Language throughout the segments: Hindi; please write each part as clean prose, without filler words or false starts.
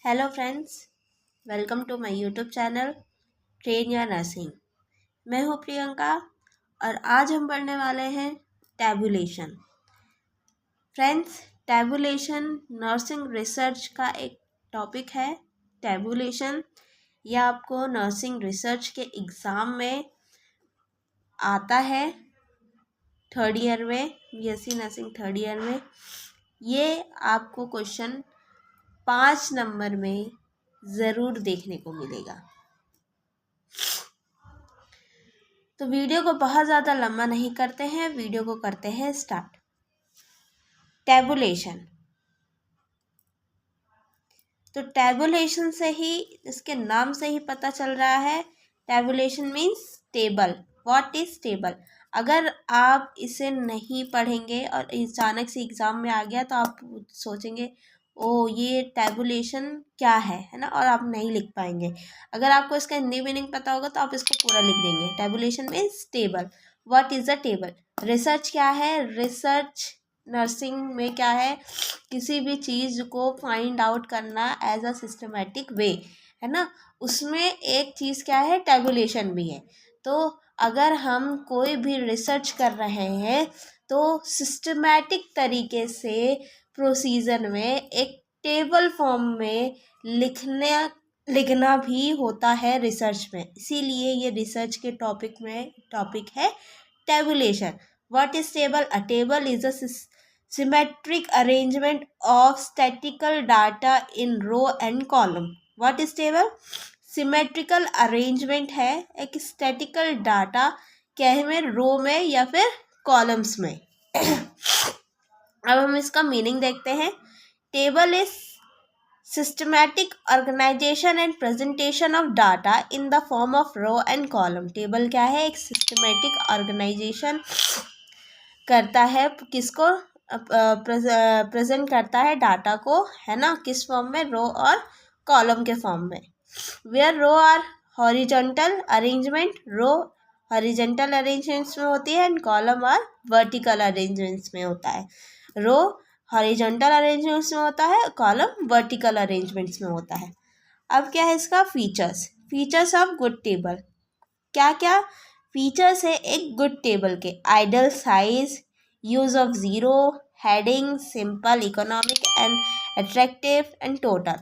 Hello friends, welcome to my YouTube channel train your nursing. मैं हूँ प्रियंका और आज हम पढ़ने वाले हैं tabulation. Friends, tabulation nursing research का एक टॉपिक है। टैबुलेशन यह आपको नर्सिंग रिसर्च के एग्ज़ाम में आता है। थर्ड ईयर में, बीएससी नर्सिंग थर्ड ईयर में ये आपको क्वेश्चन 5 नंबर में ज़रूर देखने को मिलेगा। तो वीडियो को बहुत ज़्यादा लंबा नहीं करते हैं, वीडियो को करते हैं स्टार्ट। टैबुलेशन, तो टैबुलेशन से ही, इसके नाम से ही पता चल रहा है। Tabulation means table. What is table? अगर आप इसे नहीं पढ़ेंगे और अचानक से एग्ज़ाम में आ गया तो आप सोचेंगे ओ ये टैबुलेशन क्या है ना, और आप नहीं लिख पाएंगे। अगर आपको इसका हिंदी मीनिंग पता होगा तो आप इसको पूरा लिख देंगे। Tabulation means table. What is a table? Research क्या है? रिसर्च नर्सिंग में क्या है? किसी भी चीज़ को फाइंड आउट करना एज अ सिस्टमेटिक वे, है ना। उसमें एक चीज़ क्या है? टैबुलेशन भी है। तो अगर हम कोई भी रिसर्च कर रहे हैं तो सिस्टमेटिक तरीके से प्रोसीजर में एक टेबल फॉर्म में लिखना भी होता है रिसर्च में। इसीलिए ये रिसर्च के टॉपिक है tabulation. What is table? A table is a symmetric arrangement of statistical data in row and column. What is table? Symmetrical arrangement है एक स्टैटिकल डाटा क्या है में, रो में या फिर कॉलम्स में। अब हम इसका मीनिंग देखते हैं। Table is systematic organization and presentation of data in the form of row and column. Table क्या है? एक सिस्टमैटिक ऑर्गेनाइजेशन करता है, किसको? प्रेजेंट करता है डाटा को, है ना। किस फॉर्म में? रो और कॉलम के फॉर्म में। Where row are horizontal arrangement, row horizontal arrangements में होती है एंड कॉलम और वर्टिकल अरेंजमेंट्स में होता है। रो हॉरिजॉन्टल अरेंजमेंट्स में होता है, कॉलम वर्टिकल अरेंजमेंट्स में होता है। अब क्या है इसका फीचर्स ऑफ गुड टेबल। क्या क्या फीचर्स है एक गुड टेबल के? Ideal size, use of zero, heading, simple, economic and attractive and total.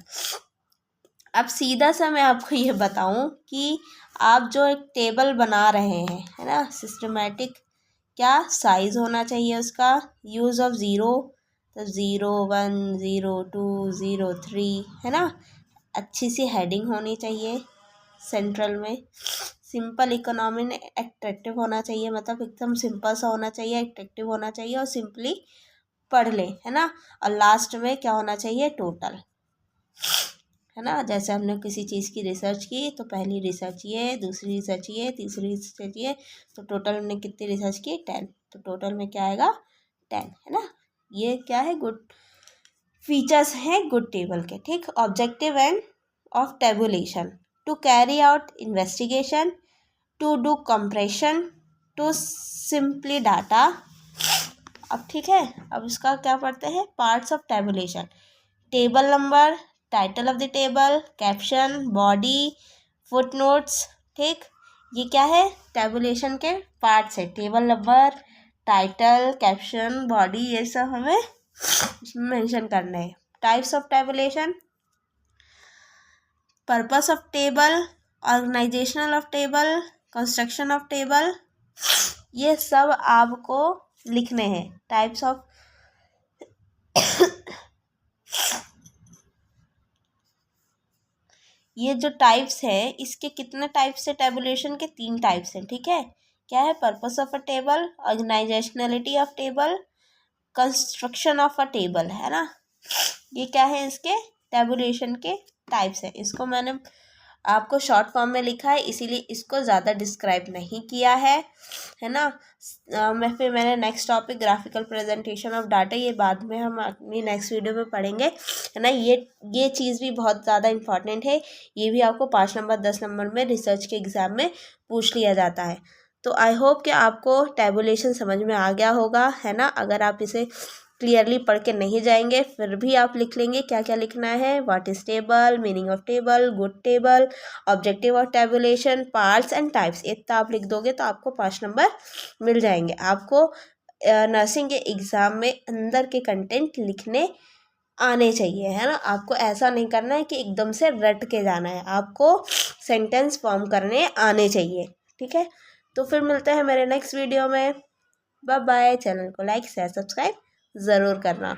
अब सीधा सा मैं आपको ये बताऊं कि आप जो एक टेबल बना रहे हैं, है ना, सिस्टमेटिक, क्या साइज होना चाहिए उसका? यूज़ ऑफ ज़ीरो, तो 0, 1, 0, 2, 0, 3, है ना। अच्छी सी हेडिंग होनी चाहिए सेंट्रल में। सिंपल, इकोनॉमी ने एट्रैक्टिव होना चाहिए, मतलब एकदम सिंपल सा होना चाहिए, एट्रैक्टिव होना चाहिए और सिंपली पढ़ ले, है ना। और लास्ट में क्या होना चाहिए? टोटल, है ना। जैसे हमने किसी चीज़ की रिसर्च की तो पहली रिसर्च ये, दूसरी रिसर्च ये, तीसरी रिसर्च ये, तो टोटल हमने कितनी रिसर्च की? 10। तो टोटल में क्या आएगा? 10, है ना। ये क्या है? गुड फीचर्स हैं गुड टेबल के, ठीक। Objective and of tabulation: to carry out investigation, to do compression, to simply data. अब ठीक है, अब इसका क्या पढ़ते हैं? Parts of tabulation: table number, title of the table, caption, body, footnotes, ठीक। ये क्या है? टेबुलेशन के पार्ट्स है। Table number, title, caption, body, ये सब हमें मेंशन करना है। Types of tabulation: purpose of table, organisational of table, construction of table, ये सब आपको लिखने हैं। टाइप्स ऑफ ये जो टाइप्स है, इसके कितने टाइप्स है? टेबुलेशन के 3 टाइप्स हैं, ठीक है। क्या है? Purpose of a table, organisationality of table, construction of a table, है ना। ये क्या है? इसके टेबुलेशन के टाइप्स है। इसको मैंने आपको शॉर्ट फॉर्म में लिखा है, इसीलिए इसको ज़्यादा डिस्क्राइब नहीं किया है ना। मैंने next topic graphical presentation of data, ये बाद में हम अपनी नेक्स्ट वीडियो में पढ़ेंगे, है ना। ये चीज़ भी बहुत ज़्यादा इंपॉर्टेंट है। ये भी आपको 5 नंबर 10 नंबर में रिसर्च के एग्ज़ाम में पूछ लिया जाता है। तो आई होप कि आपको टैबुलेशन समझ में आ गया होगा, है ना। अगर आप इसे क्लियरली पढ़ के नहीं जाएंगे, फिर भी आप लिख लेंगे क्या क्या लिखना है। What is table, meaning of table, good table, objective of tabulation, parts and types, इतना आप लिख दोगे तो आपको 5 नंबर मिल जाएंगे। आपको नर्सिंग के एग्ज़ाम में अंदर के कंटेंट लिखने आने चाहिए, है ना। आपको ऐसा नहीं करना है कि एकदम से रट के जाना है, आपको सेंटेंस फॉर्म करने आने चाहिए, ठीक है। तो फिर मिलते हैं मेरे नेक्स्ट वीडियो में। Bye bye. चैनल को लाइक शेयर सब्सक्राइब ज़रूर करना।